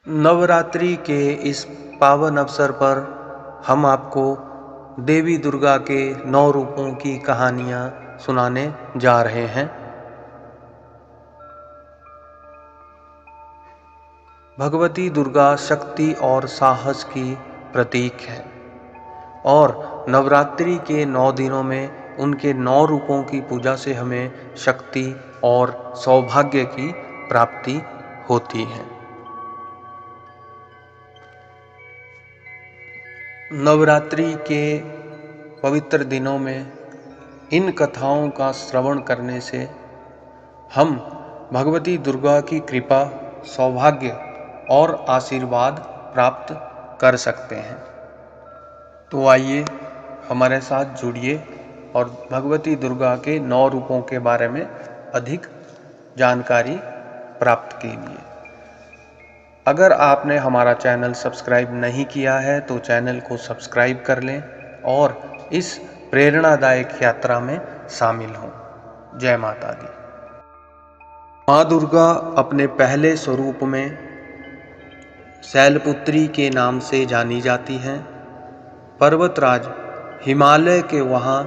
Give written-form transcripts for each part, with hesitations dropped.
नवरात्रि के इस पावन अवसर पर हम आपको देवी दुर्गा के 9 रूपों की कहानियाँ सुनाने जा रहे हैं। भगवती दुर्गा शक्ति और साहस की प्रतीक है और नवरात्रि के 9 दिनों में उनके 9 रूपों की पूजा से हमें शक्ति और सौभाग्य की प्राप्ति होती है। नवरात्रि के पवित्र दिनों में इन कथाओं का श्रवण करने से हम भगवती दुर्गा की कृपा, सौभाग्य और आशीर्वाद प्राप्त कर सकते हैं। तो आइए हमारे साथ जुड़िए और भगवती दुर्गा के 9 रूपों के बारे में अधिक जानकारी प्राप्त कीजिए। अगर आपने हमारा चैनल सब्सक्राइब नहीं किया है तो चैनल को सब्सक्राइब कर लें और इस प्रेरणादायक यात्रा में शामिल हों। जय माता दी। माँ दुर्गा अपने पहले स्वरूप में शैलपुत्री के नाम से जानी जाती हैं। पर्वतराज हिमालय के वहाँ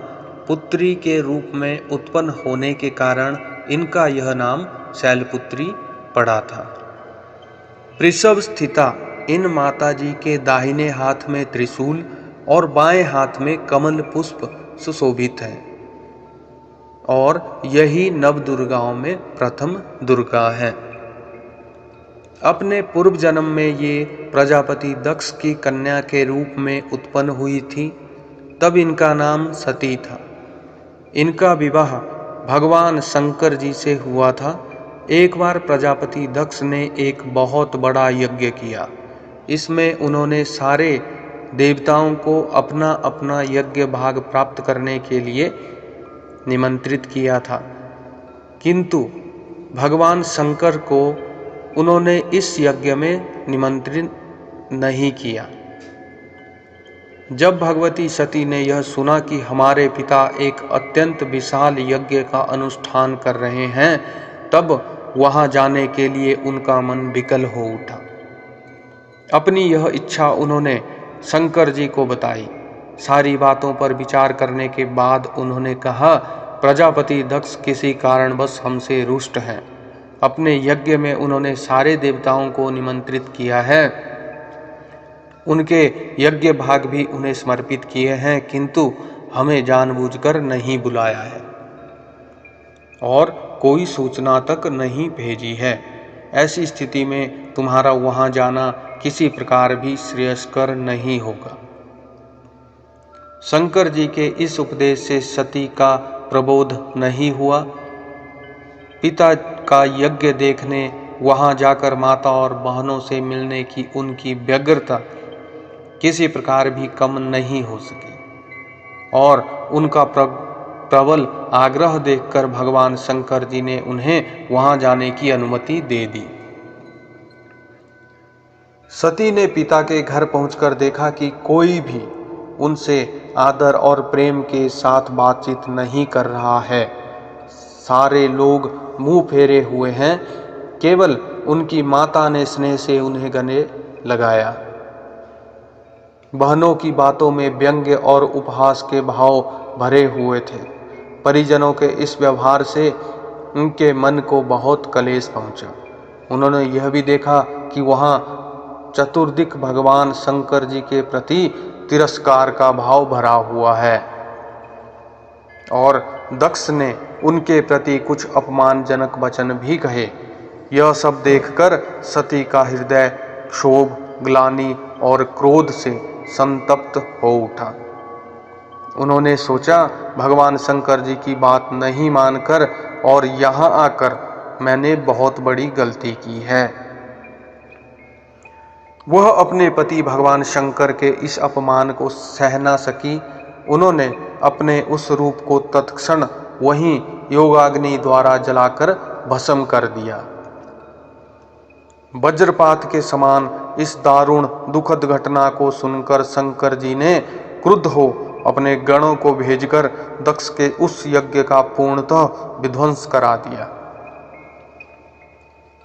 पुत्री के रूप में उत्पन्न होने के कारण इनका यह नाम शैलपुत्री पड़ा था। वृषभ स्थिता इन माताजी के दाहिने हाथ में त्रिशूल और बाएं हाथ में कमल पुष्प सुशोभित है और यही नव दुर्गाओं में प्रथम दुर्गा है। अपने पूर्व जन्म में ये प्रजापति दक्ष की कन्या के रूप में उत्पन्न हुई थी, तब इनका नाम सती था। इनका विवाह भगवान शंकर जी से हुआ था। एक बार प्रजापति दक्ष ने एक बहुत बड़ा यज्ञ किया। इसमें उन्होंने सारे देवताओं को अपना अपना यज्ञ भाग प्राप्त करने के लिए निमंत्रित किया था, किंतु भगवान शंकर को उन्होंने इस यज्ञ में निमंत्रित नहीं किया। जब भगवती सती ने यह सुना कि हमारे पिता एक अत्यंत विशाल यज्ञ का अनुष्ठान कर रहे हैं, तब वहां जाने के लिए उनका मन विकल हो उठा। अपनी यह इच्छा उन्होंने शंकर जी को बताई। सारी बातों पर विचार करने के बाद उन्होंने कहा, प्रजापति दक्ष किसी कारणवश हमसे रुष्ट हैं। अपने यज्ञ में उन्होंने सारे देवताओं को निमंत्रित किया है, उनके यज्ञ भाग भी उन्हें समर्पित किए हैं, किंतु हमें जानबूझकर नहीं बुलाया है और कोई सूचना तक नहीं भेजी है। ऐसी स्थिति में तुम्हारा वहां जाना किसी प्रकार भी श्रेयस्कर नहीं होगा। शंकर जी के इस उपदेश से सती का प्रबोध नहीं हुआ। पिता का यज्ञ देखने वहां जाकर माता और बहनों से मिलने की उनकी व्यग्रता किसी प्रकार भी कम नहीं हो सकी और उनका प्रबल आग्रह देखकर भगवान शंकर जी ने उन्हें वहां जाने की अनुमति दे दी। सती ने पिता के घर पहुंचकर देखा कि कोई भी उनसे आदर और प्रेम के साथ बातचीत नहीं कर रहा है। सारे लोग मुंह फेरे हुए हैं। केवल उनकी माता ने स्नेह से उन्हें गले लगाया। बहनों की बातों में व्यंग्य और उपहास के भाव भरे हुए थे। परिजनों के इस व्यवहार से उनके मन को बहुत कलेश पहुंचा। उन्होंने यह भी देखा कि वहां चतुर्दिक भगवान शंकर जी के प्रति तिरस्कार का भाव भरा हुआ है और दक्ष ने उनके प्रति कुछ अपमानजनक वचन भी कहे। यह सब देखकर सती का हृदय क्षोभ, ग्लानि और क्रोध से संतप्त हो उठा। उन्होंने सोचा, भगवान शंकर जी की बात नहीं मानकर और यहाँ आकर मैंने बहुत बड़ी गलती की है। वह अपने पति भगवान शंकर के इस अपमान को सह न सकी। उन्होंने अपने उस रूप को तत्क्षण वहीं योगाग्नि द्वारा जलाकर भस्म कर दिया। वज्रपात के समान इस दारुण दुखद घटना को सुनकर शंकर जी ने क्रुद्ध हो अपने गणों को भेजकर दक्ष के उस यज्ञ का पूर्णतः विध्वंस करा दिया।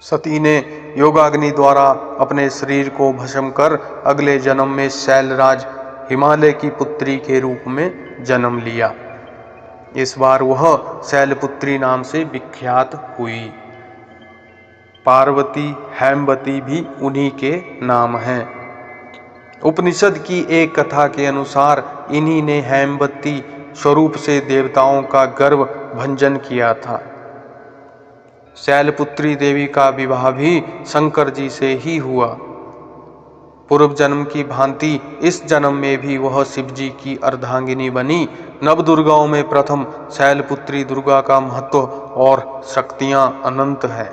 सती ने योगाग्नि द्वारा अपने शरीर को भस्म कर अगले जन्म में शैलराज हिमालय की पुत्री के रूप में जन्म लिया। इस बार वह शैलपुत्री नाम से विख्यात हुई। पार्वती, हेमवती भी उन्हीं के नाम हैं। उपनिषद की एक कथा के अनुसार इन्हीं ने हेमवती स्वरूप से देवताओं का गर्व भंजन किया था। शैलपुत्री देवी का विवाह भी शंकर जी से ही हुआ। पूर्व जन्म की भांति इस जन्म में भी वह शिव जी की अर्धांगिनी बनी। नवदुर्गाओं में प्रथम शैलपुत्री दुर्गा का महत्व और शक्तियां अनंत है।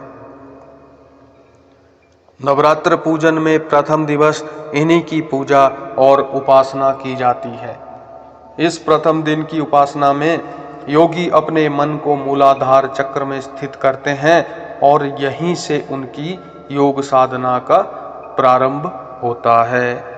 नवरात्र पूजन में प्रथम दिवस इन्हीं की पूजा और उपासना की जाती है। इस प्रथम दिन की उपासना में योगी अपने मन को मूलाधार चक्र में स्थित करते हैं और यहीं से उनकी योग साधना का प्रारंभ होता है।